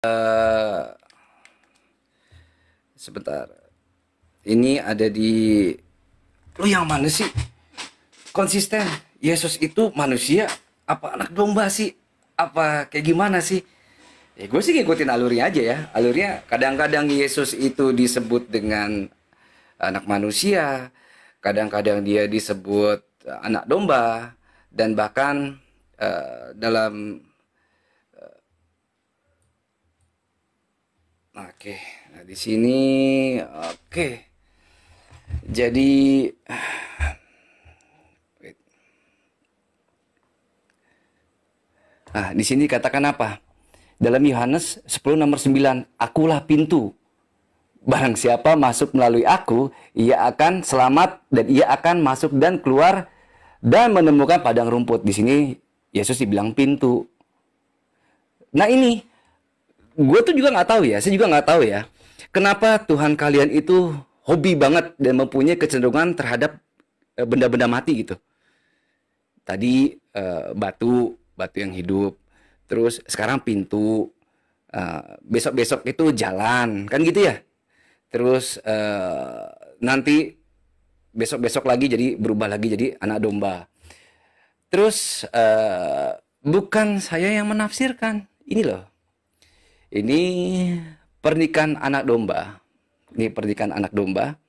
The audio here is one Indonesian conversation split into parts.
Eh, Sebentar. Ini ada di lu yang mana sih? Konsisten. Yesus itu manusia apa anak domba sih? Apa kayak gimana sih? Ya gue sih ngikutin alurnya aja ya. Alurnya kadang-kadang Yesus itu disebut dengan anak manusia, kadang-kadang dia disebut anak domba, dan bahkan dalam oke, nah di sini oke. Jadi di sini katakan apa? Dalam Yohanes 10 nomor 9, akulah pintu. Barang siapa masuk melalui aku, ia akan selamat dan ia akan masuk dan keluar dan menemukan padang rumput. Di sini Yesus dibilang pintu. Nah ini, gue tuh juga nggak tahu ya, saya juga nggak tahu ya. Kenapa Tuhan kalian itu hobi banget dan mempunyai kecenderungan terhadap benda-benda mati gitu. Tadi batu yang hidup. Terus sekarang pintu. Besok-besok itu jalan, kan gitu ya. Terus nanti besok-besok lagi jadi berubah lagi jadi anak domba. Terus bukan saya yang menafsirkan. Ini loh. Ini pernikahan anak domba. Ini pernikahan anak domba.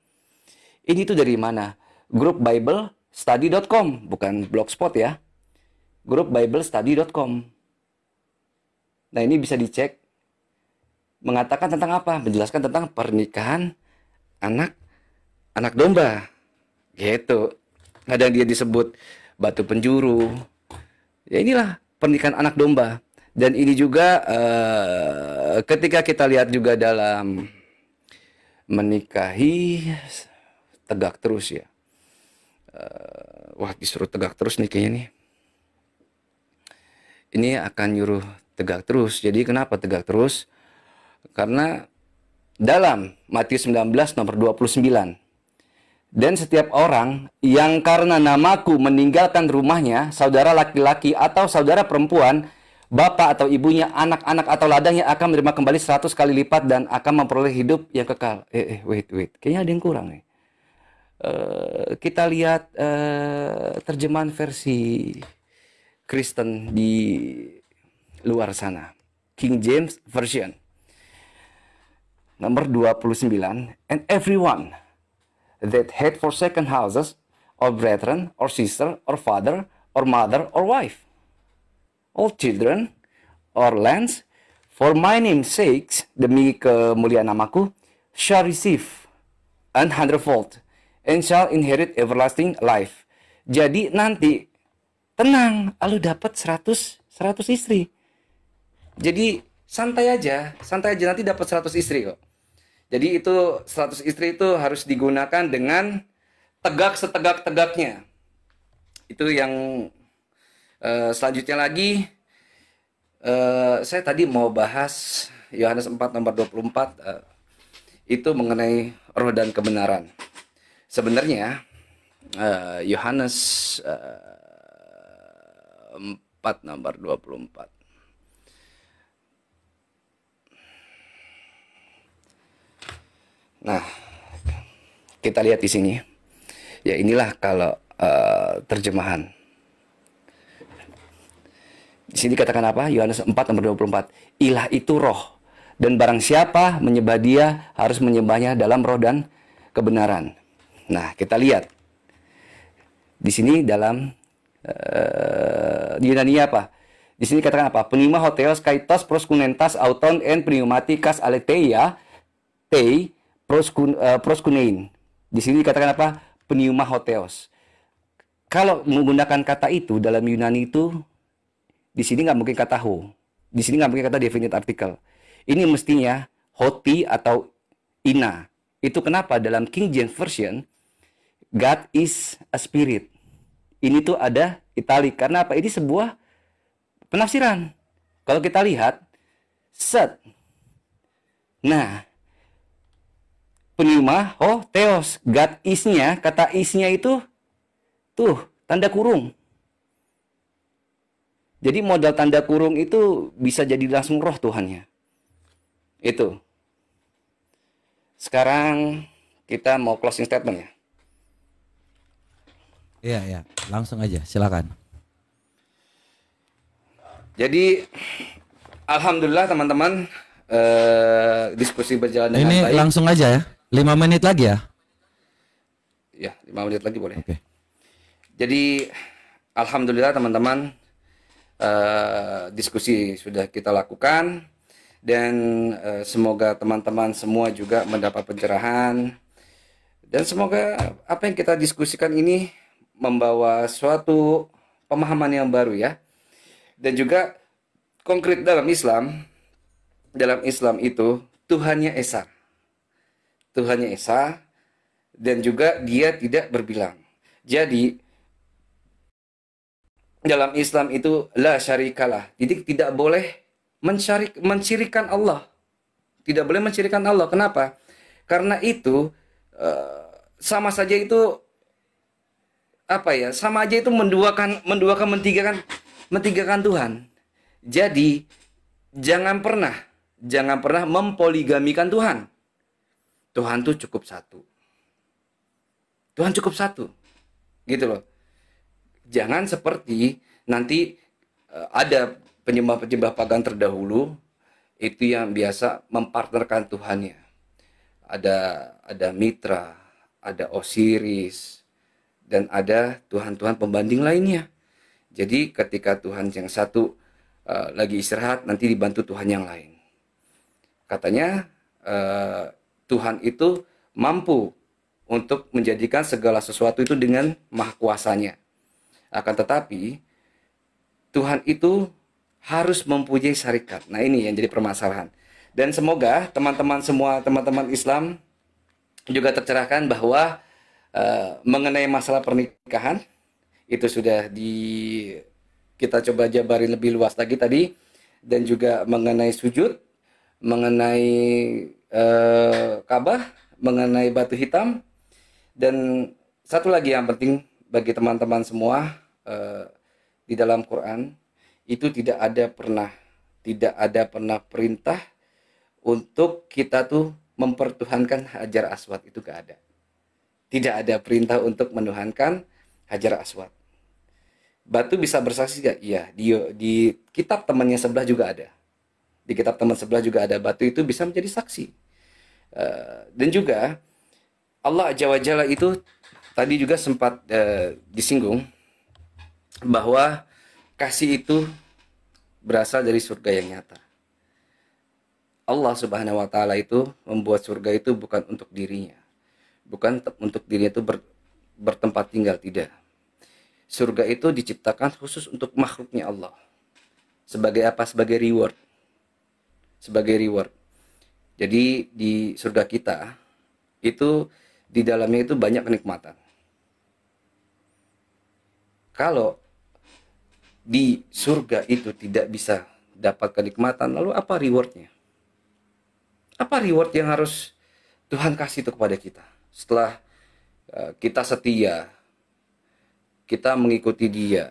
Ini tuh dari mana? Grup BibleStudy.com, bukan blogspot ya. Grup BibleStudy.com. Nah ini bisa dicek. Mengatakan tentang apa? Menjelaskan tentang pernikahan anak anak domba. Gitu. Kadang dia disebut batu penjuru. Ya inilah pernikahan anak domba. Dan ini juga ketika kita lihat juga dalam menikahi tegak terus ya. Wah disuruh tegak terus nih kayaknya nih. Ini akan nyuruh tegak terus. Jadi kenapa tegak terus? Karena dalam Matius 19 nomor 29. Dan setiap orang yang karena namaku meninggalkan rumahnya, saudara laki-laki atau saudara perempuan, bapak atau ibunya, anak-anak atau ladangnya akan menerima kembali 100 kali lipat dan akan memperoleh hidup yang kekal. Wait. Kayaknya ada yang kurang nih. Kita lihat terjemahan versi Kristen di luar sana. King James Version. Nomor 29. And everyone that had forsaken houses, or brethren, or sister, or father, or mother, or wife, all children, or lands, for my name's sake, demi kemuliaan namaku, shall receive an hundredfold, and shall inherit everlasting life. Jadi nanti, tenang, lu dapat 100 istri. Jadi santai aja nanti dapat 100 istri kok. Jadi itu 100 istri itu harus digunakan dengan tegak setegak-tegaknya. Itu yang selanjutnya lagi saya tadi mau bahas Yohanes 4 nomor 24 itu mengenai roh dan kebenaran. Sebenarnya Yohanes 4 nomor 24. Nah, kita lihat di sini. Ya inilah kalau terjemahan. Di sini katakan apa? Yohanes 4 nomor 24. Ilah itu roh. Dan barang siapa menyembah dia harus menyembahnya dalam roh dan kebenaran. Nah, kita lihat. Di sini dalam Yunani apa? Di sini katakan apa? Pneuma hoteos kaitos proskunentas auton en pneumatikas aletheia tei proskunein. Di sini dikatakan apa? Pneuma hoteos. Kalau menggunakan kata itu dalam Yunani itu, di sini nggak mungkin kata ho. Di sini nggak mungkin kata definite article. Ini mestinya hoti atau ina. Itu kenapa dalam King James Version, God is a spirit. Ini tuh ada italic. Karena apa? Ini sebuah penafsiran. Kalau kita lihat, set. Nah, pneuma, theos, God is-nya, kata is-nya itu tuh tanda kurung. Jadi modal tanda kurung itu bisa jadi langsung roh Tuhannya. Itu. Sekarang kita mau closing statement ya. Iya, ya. Langsung aja, silakan. Jadi alhamdulillah teman-teman, diskusi berjalan dengan Ini baik. langsung aja ya. 5 menit lagi ya. Ya, 5 menit lagi boleh. Oke. Jadi alhamdulillah teman-teman, diskusi sudah kita lakukan dan semoga teman-teman semua juga mendapat pencerahan dan semoga apa yang kita diskusikan ini membawa suatu pemahaman yang baru ya. Dan juga konkret dalam Islam itu Tuhannya Esa. Tuhannya Esa dan juga dia tidak berbilang. Jadi dalam Islam itu la syarikalah. Jadi tidak boleh mensyirikan Allah. Tidak boleh mensyirikan Allah. Kenapa? Karena itu sama saja itu apa ya? Sama aja itu mentigakan Tuhan. Jadi jangan pernah mempoligamikan Tuhan. Tuhan tuh cukup satu. Tuhan cukup satu. Gitu loh. Jangan seperti nanti ada penyembah-penyembah pagan terdahulu itu yang biasa mempartnerkan Tuhannya. Ada Mitra, ada Osiris, dan ada Tuhan-Tuhan pembanding lainnya. Jadi ketika Tuhan yang satu lagi istirahat, nanti dibantu Tuhan yang lain. Katanya Tuhan itu mampu untuk menjadikan segala sesuatu itu dengan maha kuasanya. Akan tetapi Tuhan itu harus mempunyai syarikat. Nah ini yang jadi permasalahan. Dan semoga teman-teman semua, teman-teman Islam juga tercerahkan bahwa mengenai masalah pernikahan itu sudah kita coba jabarin lebih luas lagi tadi, dan juga mengenai sujud, mengenai Ka'bah, mengenai batu hitam, dan satu lagi yang penting bagi teman-teman semua, di dalam Quran itu tidak ada pernah perintah untuk kita tuh mempertuhankan Hajar Aswad, itu gak ada. Tidak ada perintah untuk menuhankan Hajar Aswad. Batu bisa bersaksi gak? Iya, di kitab temannya sebelah juga ada. Di kitab teman sebelah juga ada, batu itu bisa menjadi saksi. Dan juga Allah Azza wa Jalla itu tadi juga sempat disinggung bahwa kasih itu berasal dari surga yang nyata. Allah Subhanahu wa taala itu membuat surga itu bukan untuk dirinya. Bukan untuk dirinya itu bertempat tinggal, tidak. Surga itu diciptakan khusus untuk makhluknya Allah. Sebagai apa? Sebagai reward. Sebagai reward. Jadi di surga kita itu di dalamnya itu banyak kenikmatan. Kalau di surga itu tidak bisa dapat kenikmatan, lalu apa rewardnya? Apa reward yang harus Tuhan kasih itu kepada kita? Setelah kita setia, kita mengikuti Dia,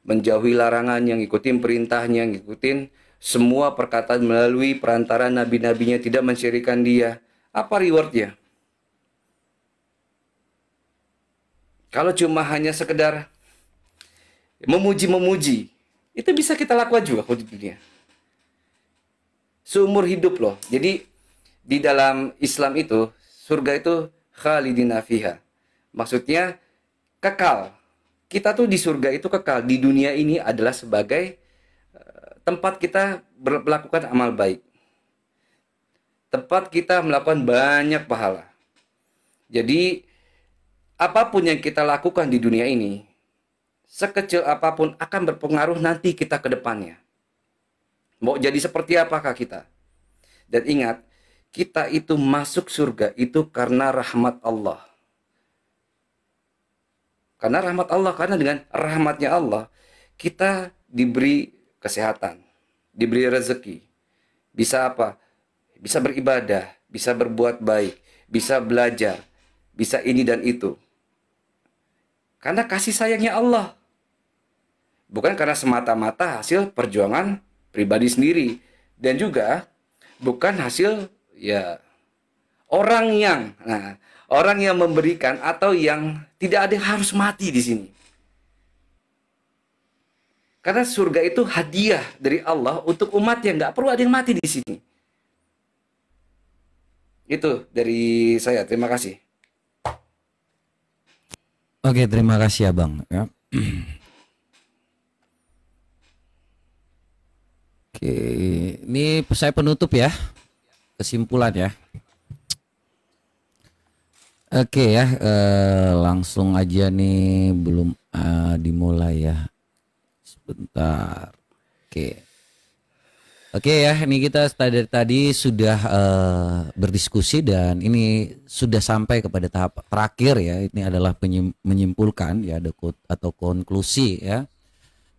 menjauhi larangannya, ngikutin perintahnya, ngikutin semua perkataan melalui perantara nabi-nabinya, tidak mensyirikan Dia. Apa rewardnya? Kalau cuma hanya sekedar memuji-memuji, itu bisa kita lakukan juga di dunia. Seumur hidup loh. Jadi di dalam Islam itu, surga itu khalidina fiha. Maksudnya kekal. Kita tuh di surga itu kekal. Di dunia ini adalah sebagai tempat kita melakukan amal baik. Tempat kita melakukan banyak pahala. Jadi apapun yang kita lakukan di dunia ini, sekecil apapun akan berpengaruh nanti kita ke depannya. Mau jadi seperti apakah kita? Dan ingat, kita itu masuk surga itu karena rahmat Allah. Karena rahmat Allah, karena dengan rahmatnya Allah, kita diberi kesehatan, diberi rezeki. Bisa apa? Bisa beribadah, bisa berbuat baik, bisa belajar, bisa ini dan itu. Karena kasih sayangnya Allah. Bukan karena semata-mata hasil perjuangan pribadi sendiri. Dan juga bukan hasil ya orang yang memberikan atau yang tidak ada yang harus mati di sini. Karena surga itu hadiah dari Allah untuk umat yang nggak perlu ada yang mati di sini. Itu dari saya. Terima kasih. Oke, terima kasih Abang. Ya. Oke, ini saya penutup ya, kesimpulan ya. Oke ya, langsung aja nih, belum dimulai ya. Sebentar. Oke ya, ini kita tadi sudah berdiskusi dan ini sudah sampai kepada tahap terakhir ya. Ini adalah menyimpulkan ya atau konklusi ya.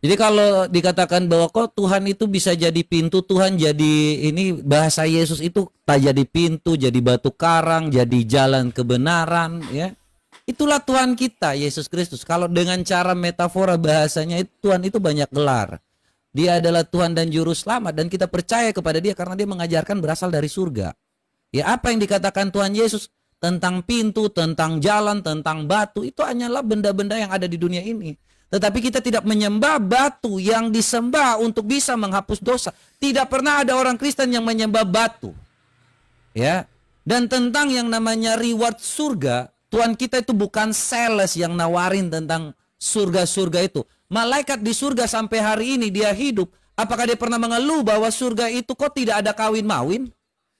Jadi kalau dikatakan bahwa kok Tuhan itu bisa jadi pintu, Tuhan jadi ini, bahasa Yesus itu tak jadi pintu, jadi batu karang, jadi jalan kebenaran ya. Itulah Tuhan kita, Yesus Kristus. Kalau dengan cara metafora bahasanya, Tuhan itu banyak gelar. Dia adalah Tuhan dan Juru Selamat, dan kita percaya kepada Dia karena Dia mengajarkan berasal dari surga. Ya, apa yang dikatakan Tuhan Yesus tentang pintu, tentang jalan, tentang batu, itu hanyalah benda-benda yang ada di dunia ini. Tetapi kita tidak menyembah batu yang disembah untuk bisa menghapus dosa. Tidak pernah ada orang Kristen yang menyembah batu. Ya. Dan tentang yang namanya reward surga, Tuhan kita itu bukan sales yang nawarin tentang surga-surga itu. Malaikat di surga sampai hari ini dia hidup. Apakah dia pernah mengeluh bahwa surga itu kok tidak ada kawin-mawin?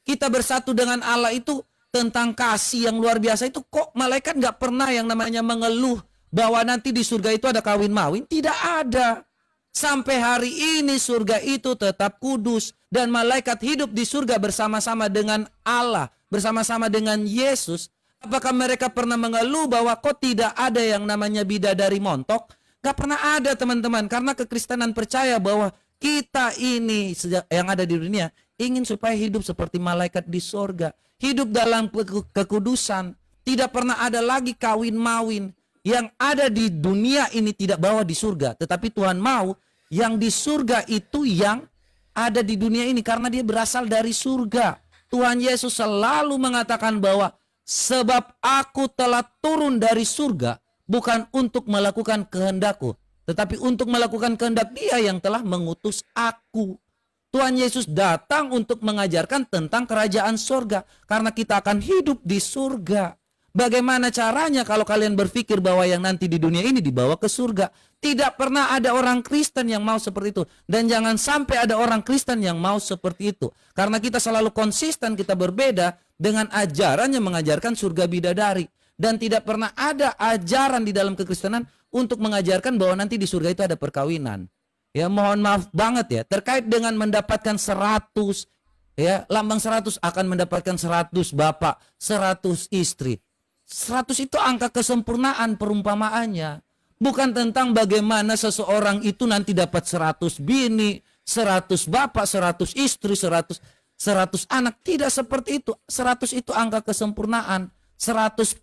Kita bersatu dengan Allah itu tentang kasih yang luar biasa itu, kok malaikat nggak pernah yang namanya mengeluh bahwa nanti di surga itu ada kawin-mawin? Tidak ada. Sampai hari ini surga itu tetap kudus. Dan malaikat hidup di surga bersama-sama dengan Allah, bersama-sama dengan Yesus. Apakah mereka pernah mengeluh bahwa kok tidak ada yang namanya bidadari montok? Gak pernah ada, teman-teman. Karena kekristenan percaya bahwa kita ini yang ada di dunia ingin supaya hidup seperti malaikat di surga. Hidup dalam kekudusan. Tidak pernah ada lagi kawin-mawin. Yang ada di dunia ini tidak bawa di surga. Tetapi Tuhan mau yang di surga itu yang ada di dunia ini. Karena dia berasal dari surga. Tuhan Yesus selalu mengatakan bahwa sebab aku telah turun dari surga bukan untuk melakukan kehendakku, tetapi untuk melakukan kehendak Dia yang telah mengutus aku. Tuhan Yesus datang untuk mengajarkan tentang kerajaan surga. Karena kita akan hidup di surga. Bagaimana caranya kalau kalian berpikir bahwa yang nanti di dunia ini dibawa ke surga? Tidak pernah ada orang Kristen yang mau seperti itu. Dan jangan sampai ada orang Kristen yang mau seperti itu. Karena kita selalu konsisten, kita berbeda dengan ajaran yang mengajarkan surga bidadari. Dan tidak pernah ada ajaran di dalam kekristenan untuk mengajarkan bahwa nanti di surga itu ada perkawinan. Ya, mohon maaf banget ya, terkait dengan mendapatkan 100, ya, lambang 100 akan mendapatkan 100 bapak, 100 istri. 100 itu angka kesempurnaan perumpamaannya. Bukan tentang bagaimana seseorang itu nanti dapat 100 bini, 100 bapak, 100 istri, 100 anak. Tidak seperti itu. 100 itu angka kesempurnaan. 100%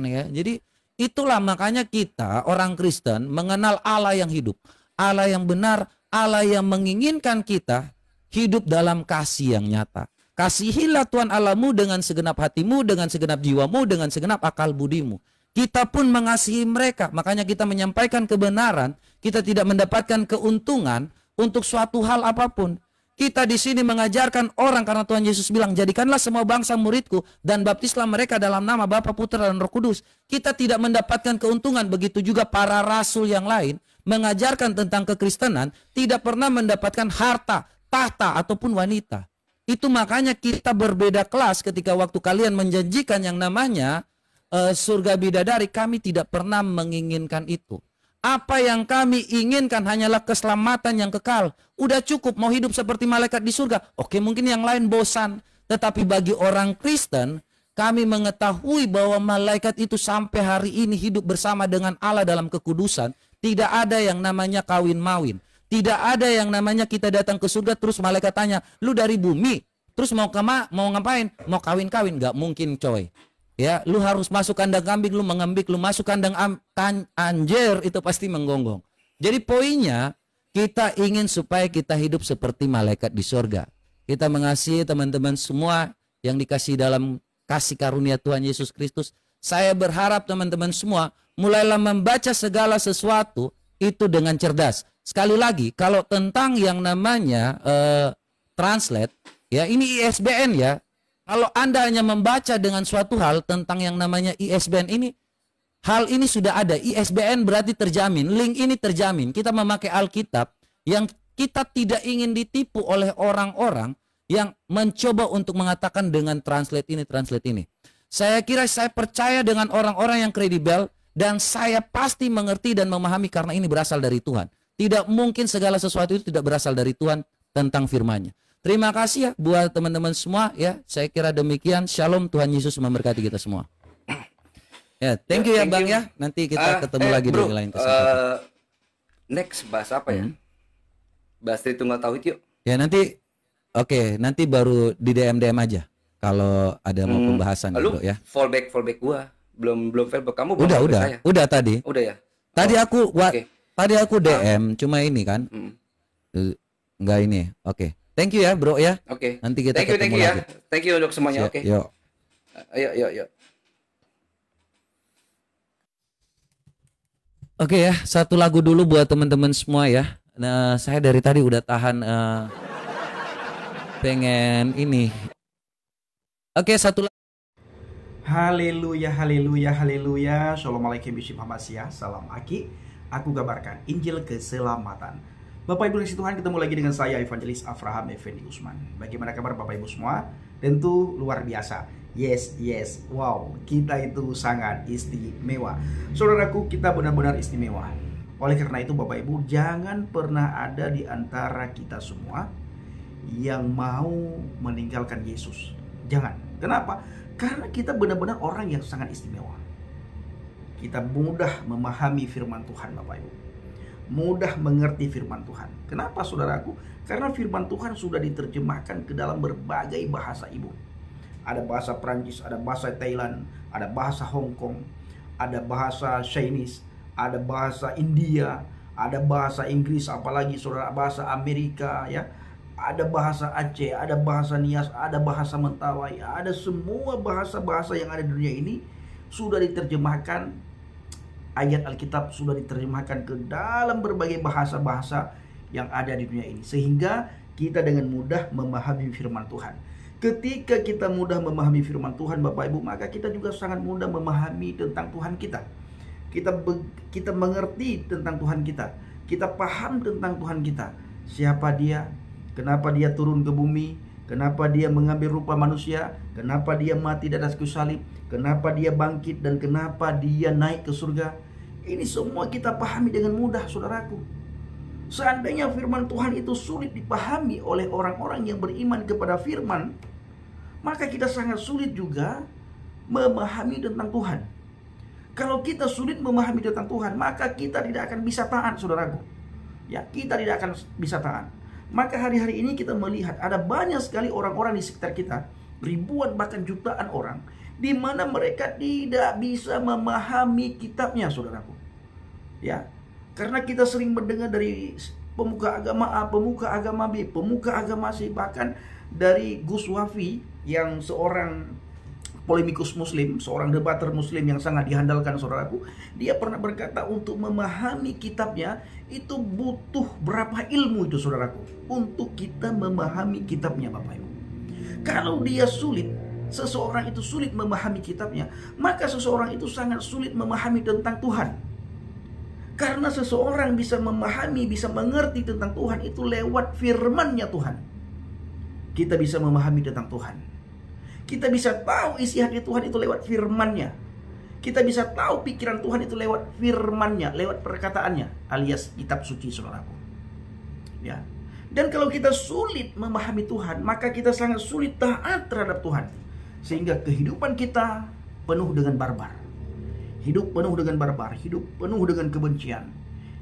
ya. Jadi itulah makanya kita orang Kristen mengenal Allah yang hidup. Allah yang benar. Allah yang menginginkan kita hidup dalam kasih yang nyata. Kasihilah Tuhan Allahmu dengan segenap hatimu, dengan segenap jiwamu, dengan segenap akal budimu. Kita pun mengasihi mereka. Makanya kita menyampaikan kebenaran. Kita tidak mendapatkan keuntungan untuk suatu hal apapun. Kita di sini mengajarkan orang karena Tuhan Yesus bilang, jadikanlah semua bangsa muridku dan baptislah mereka dalam nama Bapa, Putra, dan Roh Kudus. Kita tidak mendapatkan keuntungan. Begitu juga para rasul yang lain mengajarkan tentang kekristenan tidak pernah mendapatkan harta, tahta, ataupun wanita. Itu makanya kita berbeda kelas ketika waktu kalian menjanjikan yang namanya surga bidadari, kami tidak pernah menginginkan itu. Apa yang kami inginkan hanyalah keselamatan yang kekal. Udah cukup mau hidup seperti malaikat di surga. Oke, mungkin yang lain bosan. Tetapi bagi orang Kristen, kami mengetahui bahwa malaikat itu sampai hari ini hidup bersama dengan Allah dalam kekudusan. Tidak ada yang namanya kawin-mawin. Tidak ada yang namanya kita datang ke surga terus malaikat tanya, lu dari bumi, terus mau ngapain? Mau kawin-kawin? Gak mungkin coy. Ya, lu harus masuk kandang kambing, lu mengembik, lu masuk kandang anjir, itu pasti menggonggong. Jadi poinnya, kita ingin supaya kita hidup seperti malaikat di surga. Kita mengasihi teman-teman semua yang dikasih dalam kasih karunia Tuhan Yesus Kristus. Saya berharap teman-teman semua mulailah membaca segala sesuatu itu dengan cerdas. Sekali lagi, kalau tentang yang namanya translate, ya ini ISBN ya. Kalau Anda hanya membaca dengan suatu hal tentang yang namanya ISBN ini, hal ini sudah ada. ISBN berarti terjamin, link ini terjamin. Kita memakai Alkitab yang kita tidak ingin ditipu oleh orang-orang yang mencoba untuk mengatakan dengan translate ini, translate ini. Saya kira saya percaya dengan orang-orang yang kredibel dan saya pasti mengerti dan memahami karena ini berasal dari Tuhan. Tidak mungkin segala sesuatu itu tidak berasal dari Tuhan tentang firman-Nya. Terima kasih ya buat teman-teman semua ya. Saya kira demikian. Shalom, Tuhan Yesus memberkati kita semua. Ya, thank you ya Bang ya. Nanti kita ketemu lagi di lain kesempatan. Next bahas apa ya? Bahas Tritunggal Tauhid yuk. Ya nanti nanti baru di DM aja kalau ada mau pembahasan Lu bro, ya. fallback gua. Belum fallback kamu belum Udah saya. Udah tadi. Udah ya. Tadi tadi aku DM cuma ini kan. Hmm. Enggak ini. Oke. Thank you ya, Bro ya. Oke. Nanti kita Thank ketemu you lagi. ya. Thank you untuk semuanya. Oke. Yuk. Ayo. Oke ya, satu lagu dulu buat teman-teman semua ya. Nah, saya dari tadi udah tahan pengen ini. Oke, satu lagu. Haleluya, haleluya, haleluya. Assalamualaikum warahmatullahi wabarakatuh. Salam Aki. Aku kabarkan Injil keselamatan. Bapak Ibu kasih Tuhan, ketemu lagi dengan saya Evangelis Avraham Effendi Usman. Bagaimana kabar Bapak Ibu semua? Tentu luar biasa. Yes. Wow, kita itu sangat istimewa. Saudaraku, kita benar-benar istimewa. Oleh karena itu Bapak Ibu, jangan pernah ada di antara kita semua yang mau meninggalkan Yesus. Jangan. Kenapa? Karena kita benar-benar orang yang sangat istimewa. Kita mudah memahami firman Tuhan Bapak Ibu. Mudah mengerti firman Tuhan. Kenapa saudaraku? Karena firman Tuhan sudah diterjemahkan ke dalam berbagai bahasa ibu. Ada bahasa Prancis, ada bahasa Thailand, ada bahasa Hong Kong, ada bahasa Chinese, ada bahasa India, ada bahasa Inggris, apalagi saudara bahasa Amerika ya. Ada bahasa Aceh, ada bahasa Nias, ada bahasa Mentawai, ada semua bahasa-bahasa yang ada di dunia ini sudah diterjemahkan. Ayat Alkitab sudah diterjemahkan ke dalam berbagai bahasa-bahasa yang ada di dunia ini. Sehingga kita dengan mudah memahami firman Tuhan. Ketika kita mudah memahami firman Tuhan Bapak Ibu, maka kita juga sangat mudah memahami tentang Tuhan kita. Kita mengerti tentang Tuhan kita. Kita paham tentang Tuhan kita. Siapa dia? Kenapa dia turun ke bumi? Kenapa dia mengambil rupa manusia? Kenapa dia mati di atas kayu salib? Kenapa dia bangkit dan kenapa dia naik ke surga? Ini semua kita pahami dengan mudah, saudaraku. Seandainya firman Tuhan itu sulit dipahami oleh orang-orang yang beriman kepada firman, maka kita sangat sulit juga memahami tentang Tuhan. Kalau kita sulit memahami tentang Tuhan, maka kita tidak akan bisa taat, saudaraku. Ya, kita tidak akan bisa taat. Maka hari-hari ini kita melihat ada banyak sekali orang-orang di sekitar kita, ribuan bahkan jutaan orang, di mana mereka tidak bisa memahami kitabnya, saudaraku. Ya, karena kita sering mendengar dari pemuka agama A, pemuka agama B, pemuka agama C, bahkan dari Gus Wafi yang seorang polemikus muslim, seorang debater muslim yang sangat dihandalkan, saudaraku. Dia pernah berkata untuk memahami kitabnya itu butuh berapa ilmu itu, saudaraku, untuk kita memahami kitabnya, Bapak Ibu. Kalau dia sulit, seseorang itu sulit memahami kitabnya, maka seseorang itu sangat sulit memahami tentang Tuhan. Karena seseorang bisa memahami, bisa mengerti tentang Tuhan itu lewat firman-Nya Tuhan. Kita bisa memahami tentang Tuhan. Kita bisa tahu isi hati Tuhan itu lewat firman-Nya. Kita bisa tahu pikiran Tuhan itu lewat firman-Nya, lewat perkataannya, alias kitab suci, saudaraku. Ya. Dan kalau kita sulit memahami Tuhan, maka kita sangat sulit taat terhadap Tuhan. Sehingga kehidupan kita penuh dengan barbar. Hidup penuh dengan barbar, hidup penuh dengan kebencian,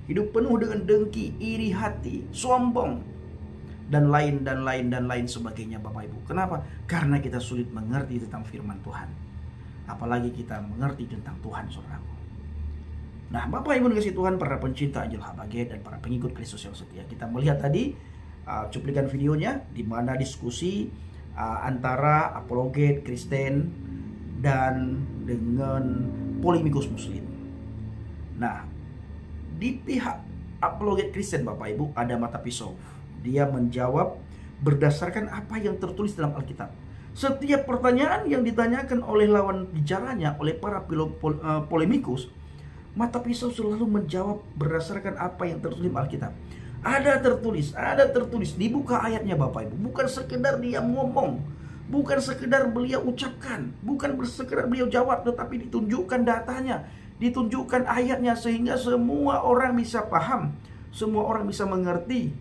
hidup penuh dengan dengki, iri hati, sombong, dan lain sebagainya, Bapak Ibu. Kenapa? Karena kita sulit mengerti tentang firman Tuhan. Apalagi kita mengerti tentang Tuhan, saudaraku. Nah, Bapak Ibu dikasih Tuhan, para pencinta Injil Habaget dan para pengikut Kristus yang setia, kita melihat tadi cuplikan videonya di mana diskusi antara apologet Kristen dan dengan polemikus Muslim. Nah, di pihak apologet Kristen Bapak Ibu ada mata pisau. Dia menjawab berdasarkan apa yang tertulis dalam Alkitab. Setiap pertanyaan yang ditanyakan oleh lawan bicaranya, oleh para polemikus, mata pisau selalu menjawab berdasarkan apa yang tertulis dalam Alkitab. Ada tertulis, dibuka ayatnya Bapak Ibu. Bukan sekedar dia ngomong, bukan sekedar beliau ucapkan, bukan sekedar beliau jawab, tetapi ditunjukkan datanya, ditunjukkan ayatnya, sehingga semua orang bisa paham, semua orang bisa mengerti,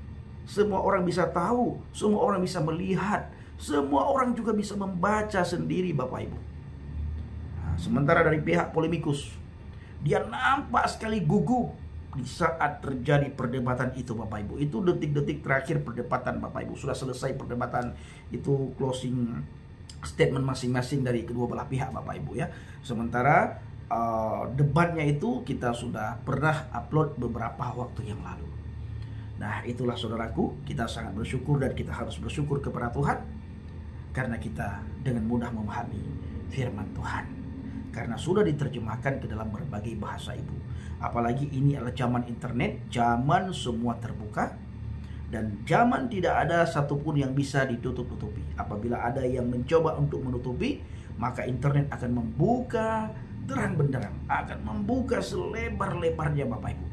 semua orang bisa tahu, semua orang bisa melihat, semua orang juga bisa membaca sendiri Bapak Ibu. Nah, sementara dari pihak polemikus, dia nampak sekali gugup di saat terjadi perdebatan itu Bapak Ibu. Itu detik-detik terakhir perdebatan Bapak Ibu. Sudah selesai perdebatan, itu closing statement masing-masing dari kedua belah pihak Bapak Ibu ya. Sementara debatnya itu kita sudah pernah upload beberapa waktu yang lalu. Nah, itulah saudaraku, kita sangat bersyukur dan kita harus bersyukur kepada Tuhan karena kita dengan mudah memahami firman Tuhan, karena sudah diterjemahkan ke dalam berbagai bahasa Ibu. Apalagi ini adalah zaman internet, zaman semua terbuka, dan zaman tidak ada satupun yang bisa ditutup-tutupi. Apabila ada yang mencoba untuk menutupi, maka internet akan membuka terang benderang, akan membuka selebar-lebarnya Bapak Ibu.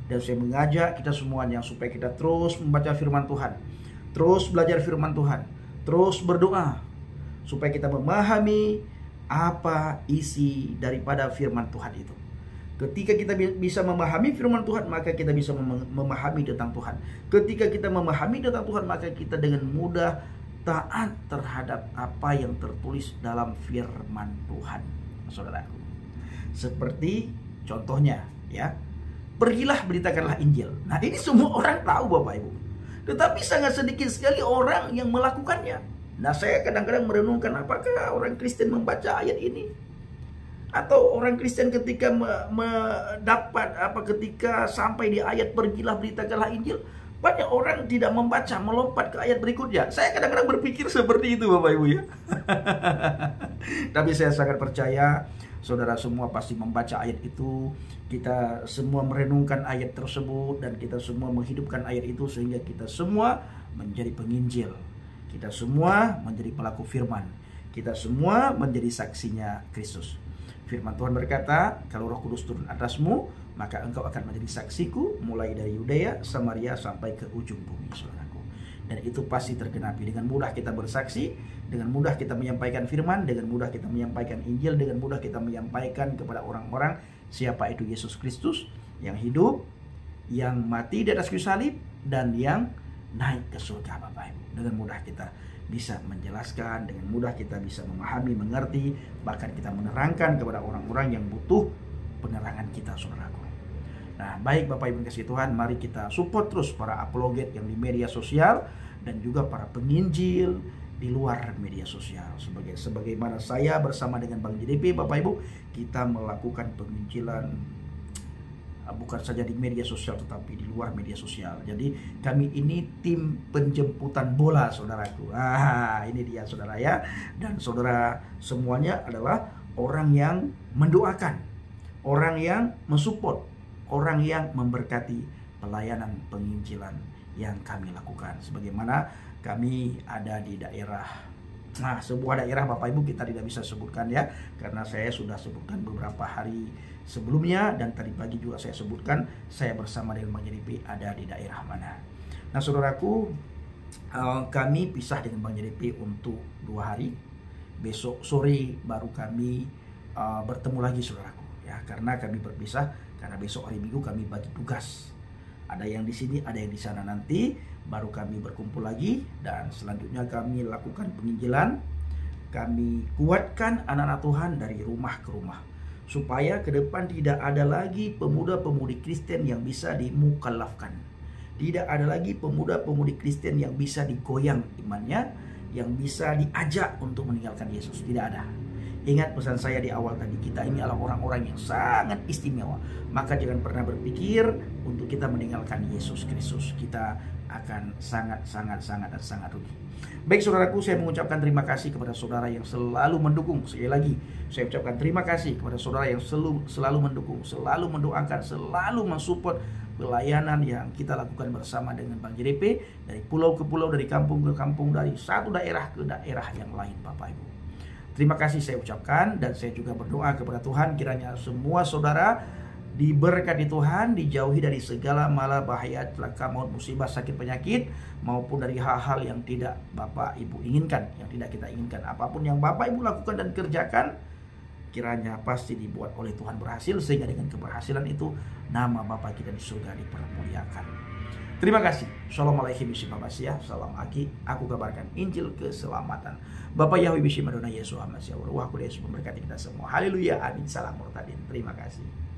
Dan saya mengajak kita semuanya supaya kita terus membaca firman Tuhan, terus belajar firman Tuhan, terus berdoa supaya kita memahami apa isi daripada firman Tuhan itu. Ketika kita bisa memahami firman Tuhan, maka kita bisa memahami tentang Tuhan. Ketika kita memahami tentang Tuhan, maka kita dengan mudah taat terhadap apa yang tertulis dalam firman Tuhan, saudaraku. Seperti contohnya ya, pergilah beritakanlah Injil. Nah, ini semua orang tahu Bapak Ibu, tetapi sangat sedikit sekali orang yang melakukannya. Nah, saya kadang-kadang merenungkan, apakah orang Kristen membaca ayat ini? Atau orang Kristen ketika ketika sampai di ayat pergilah beritakanlah Injil, banyak orang tidak membaca, melompat ke ayat berikutnya. Saya kadang-kadang berpikir seperti itu Bapak Ibu ya. Tapi saya sangat percaya saudara semua pasti membaca ayat itu. Kita semua merenungkan ayat tersebut dan kita semua menghidupkan ayat itu, sehingga kita semua menjadi penginjil. Kita semua menjadi pelaku firman. Kita semua menjadi saksinya Kristus. Firman Tuhan berkata, kalau Roh Kudus turun atasmu, maka engkau akan menjadi saksiku mulai dari Yudea, Samaria sampai ke ujung bumi, saudaraku. Dan itu pasti tergenapi. Dengan mudah kita bersaksi, dengan mudah kita menyampaikan firman, dengan mudah kita menyampaikan Injil, dengan mudah kita menyampaikan kepada orang-orang siapa itu Yesus Kristus yang hidup, yang mati di atas kayu salib, dan yang naik ke surga Bapak Ibu. Dengan mudah kita bisa menjelaskan, dengan mudah kita bisa memahami, mengerti, bahkan kita menerangkan kepada orang-orang yang butuh penerangan kita, saudaraku. Nah, baik Bapak Ibu kasih Tuhan, mari kita support terus para apologet yang di media sosial dan juga para penginjil di luar media sosial. Sebagaimana saya bersama dengan Bang JDP, Bapak Ibu, kita melakukan penginjilan bukan saja di media sosial tetapi di luar media sosial. Jadi kami ini tim penjemputan bola, saudaraku. Ini dia saudara ya. Dan saudara semuanya adalah orang yang mendoakan, orang yang mensupport, orang yang memberkati pelayanan penginjilan yang kami lakukan. Sebagaimana kami ada di daerah, sebuah daerah Bapak Ibu kita tidak bisa sebutkan ya, karena saya sudah sebutkan beberapa hari sebelumnya, dan tadi pagi juga saya sebutkan saya bersama dengan Bang JDP ada di daerah mana. Nah, saudaraku, kami pisah dengan Bang JDP untuk 2 hari. Besok sore baru kami bertemu lagi, saudaraku ya, karena kami berpisah karena besok hari Minggu kami bagi tugas. Ada yang di sini, ada yang di sana. Nanti baru kami berkumpul lagi, dan selanjutnya kami lakukan penginjilan. Kami kuatkan anak-anak Tuhan dari rumah ke rumah, supaya ke depan tidak ada lagi pemuda-pemudi Kristen yang bisa dimukallafkan. Tidak ada lagi pemuda-pemudi Kristen yang bisa digoyang imannya, yang bisa diajak untuk meninggalkan Yesus. Tidak ada. Ingat pesan saya di awal tadi, kita ini adalah orang-orang yang sangat istimewa. Maka jangan pernah berpikir untuk kita meninggalkan Yesus Kristus. Kita akan sangat rugi. Baik saudaraku, saya mengucapkan terima kasih kepada saudara yang selalu mendukung. Sekali lagi, saya ucapkan terima kasih kepada saudara yang selalu mendukung, selalu mendoakan, selalu mensupport pelayanan yang kita lakukan bersama dengan Bang JDP, dari pulau ke pulau, dari kampung ke kampung, dari satu daerah ke daerah yang lain, Bapak Ibu. Terima kasih saya ucapkan, dan saya juga berdoa kepada Tuhan kiranya semua saudara diberkati Tuhan, dijauhi dari segala mala bahaya, celaka, maut, musibah, sakit, penyakit, maupun dari hal-hal yang tidak Bapak Ibu inginkan, yang tidak kita inginkan. Apapun yang Bapak Ibu lakukan dan kerjakan, kiranya pasti dibuat oleh Tuhan berhasil, sehingga dengan keberhasilan itu nama Bapa kita di surga dipermuliakan. Terima kasih. Assalamualaikum warahmatullahi wabarakatuh. Salam Aki. Aku kabarkan Injil keselamatan. Bapak Yahweh Bishim Adonai Yesus Hamasiah. Wah, Yesus memberkati kita semua. Haleluya. Amin. Salam murtadin. Terima kasih.